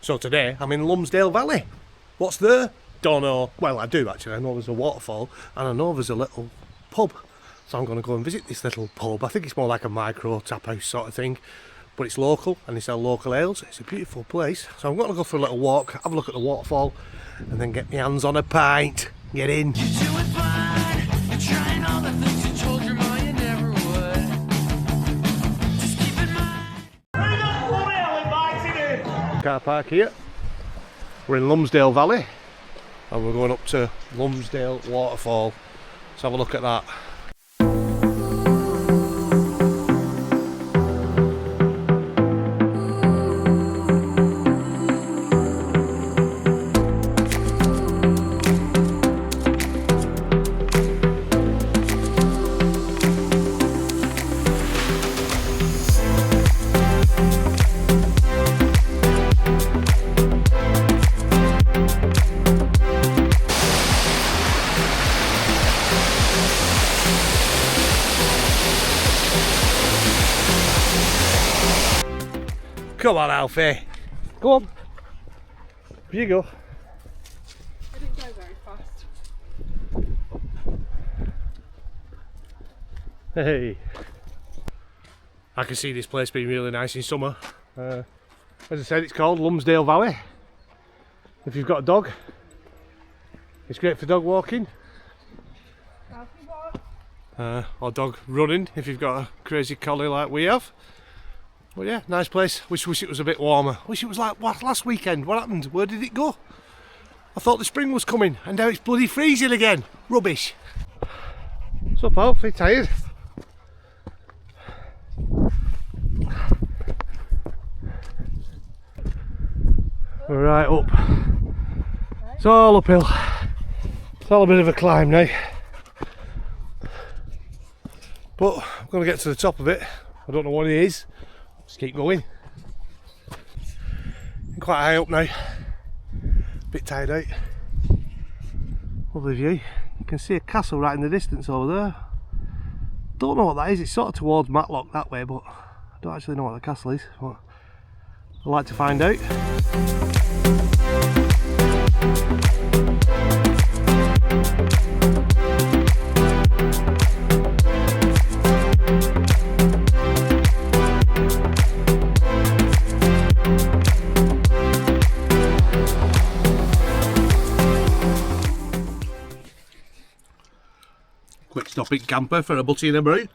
So today I'm in Lumsdale Valley. What's there? Don't know. Well, I do actually. I know there's a waterfall and I know there's a little pub. So I'm going to go and visit this little pub. I think it's more like a micro tap house sort of thing. But it's local and they sell local ales. It's a beautiful place. So I'm going to go for a little walk, have a look at the waterfall and then get my hands on a pint. Get in. Car park here. We're in Lumsdale Valley and we're going up to Lumsdale Waterfall. Let's have a look at that. Come on, Alfie. Go on. Here you go. I didn't go very fast. Hey. I can see this place being really nice in summer. As I said, it's called Lumsdale Valley. If you've got a dog, it's great for dog walking. Or dog running if you've got a crazy collie like we have. But yeah, nice place. Wish it was a bit warmer. Wish it was like last weekend. What happened? Where did it go? I thought the spring was coming and now it's bloody freezing again. Rubbish. What's up, Alfie? Tired? We're right up. It's all uphill. It's all a bit of a climb now. But I'm going to get to the top of it. I don't know what it is. Just keep going. I'm quite high up now. Bit tired out. Lovely view. You can see a castle right in the distance over there. Don't know what that is. It's sort of towards Matlock that way, but I don't actually know what the castle is. But I'd like to find out. Quick stopping camper for a butty and a brew.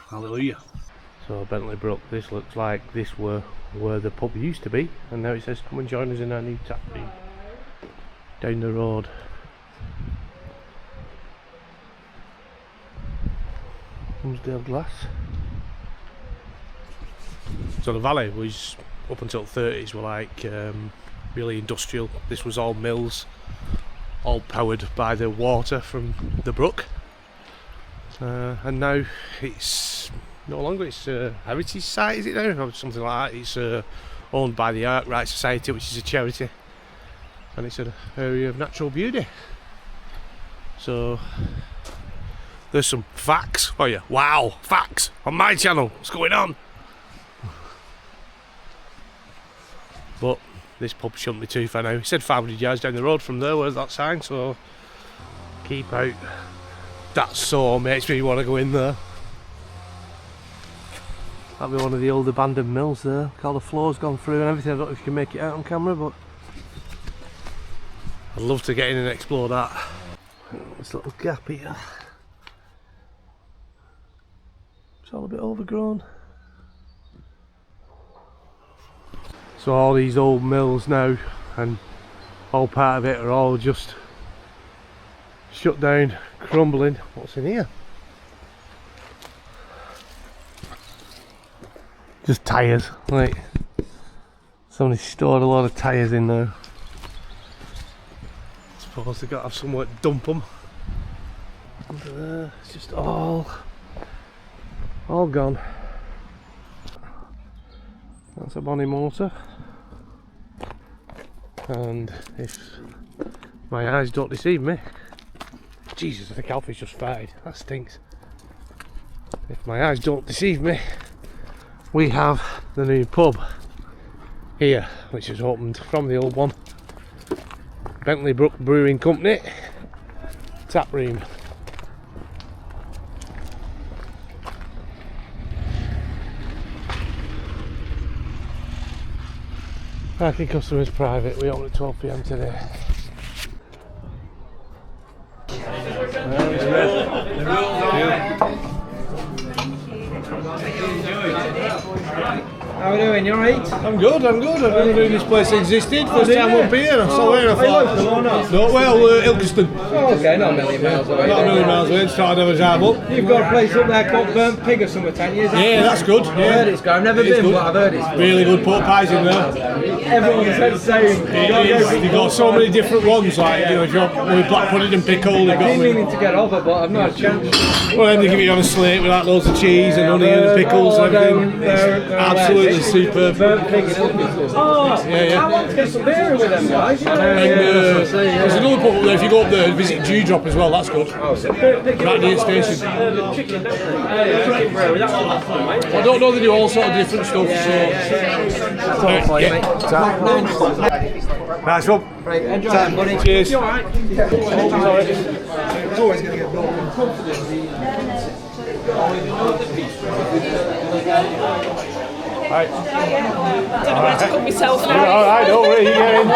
Hallelujah. So Bentley Brooks, this looks like this were where the pub used to be, and now it says come and join us in our new taproom down the road. Lumsdale glass. So the valley was up until the 30s were like really industrial. This was all mills, all powered by the water from the brook, and now it's no longer. It's a heritage site, is it now? Or something like that. It's owned by the Arkwright Society, which is a charity, and it's an area of natural beauty. So there's some facts for you. Wow, facts on my channel. What's going on? But this pub shouldn't be too far now. He said 500 yards down the road from there. Where's that sign? So keep out. That so makes me want to go in there. That'll be one of the old abandoned mills there. All the floor's gone through and everything. I don't know if you can make it out on camera, but I'd love to get in and explore that. This little gap here. It's all a bit overgrown. So all these old mills now and all part of it are all just shut down, crumbling. What's in here? Just tyres, like somebody stored a lot of tyres in there. I suppose they've got to have somewhere to dump them. Under there, it's just all gone. That's a bonny motor. And if my eyes don't deceive me, Jesus, I think Alfie's just farted. That stinks. If my eyes don't deceive me, we have the new pub here, which is opened from the old one. Bentley Brooks Brewing Company, Taproom. Parking customers private. We open at 12 PM today. How are we doing? You alright? I'm good. I didn't know this place existed. First time up here. I saw it and I thought, no, well, Ilkeston. Oh, okay, not a million miles away. Not a million miles away. Started to have a drive up. You've got a place up there called Burnt Pig or something, 10 years. Yeah, that's good. I've heard it's good. I've never been, but I've heard it's good. Really good pork pies in there. Everyone said the same. They've got so many different ones, like, you know, if you're with black pudding and pickle, they've I've got been meaning to get over, but I've not had a chance. well, then they give you on a slate with like loads of cheese and onion and pickles and everything. It's absolutely superb. Burnt Pig in Ilkeston. Oh, Yeah. I want to get some beer with them guys. There's another pub up there, if you go up there, visit Dewdrop as well, that's good. Right near the station. Chicken brewery, that's a lot of fun, mate. I don't know, they do all sort of different stuff, so... Nice one. Right, enjoy that, buddy. Cheers. You alright? It's always going to get built. Right. I don't know where to put myself now. Alright, don't worry, you're getting.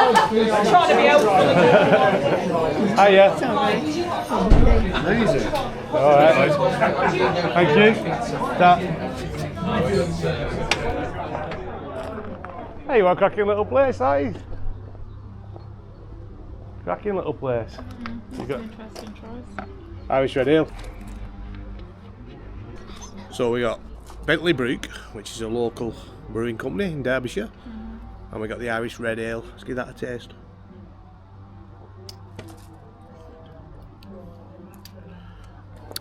I'm trying to be helpful. Hiya. Alright. Thank you. Hey, you are a cracking little place, are you? Cracking little place. You got Interesting choice. Irish Red Ale. So we got Bentley Brook, which is a local brewing company in Derbyshire, and we got the Irish Red Ale. Let's give that a taste.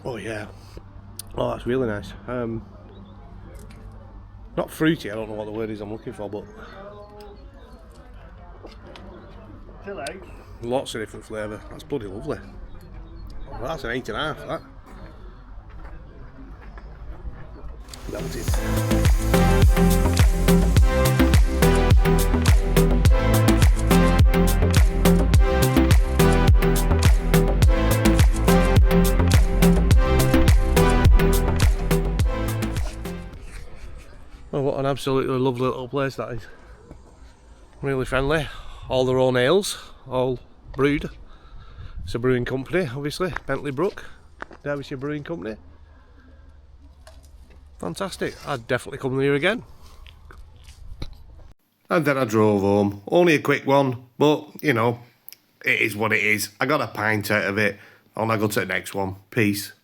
Oh yeah, oh that's really nice. Not fruity, I don't know what the word is I'm looking for, but lots of different flavour. That's bloody lovely. Well, that's an 8.5, that. Melted. Oh, what an absolutely lovely little place that is. Really friendly. All their own ales, all brewed. It's a brewing company, obviously. Bentley Brook, Derbyshire Brewing Company. Fantastic. I'd definitely come here again. And then I drove home. Only a quick one, but you know, it is what it is. I got a pint out of it, and I go to the next one. Peace.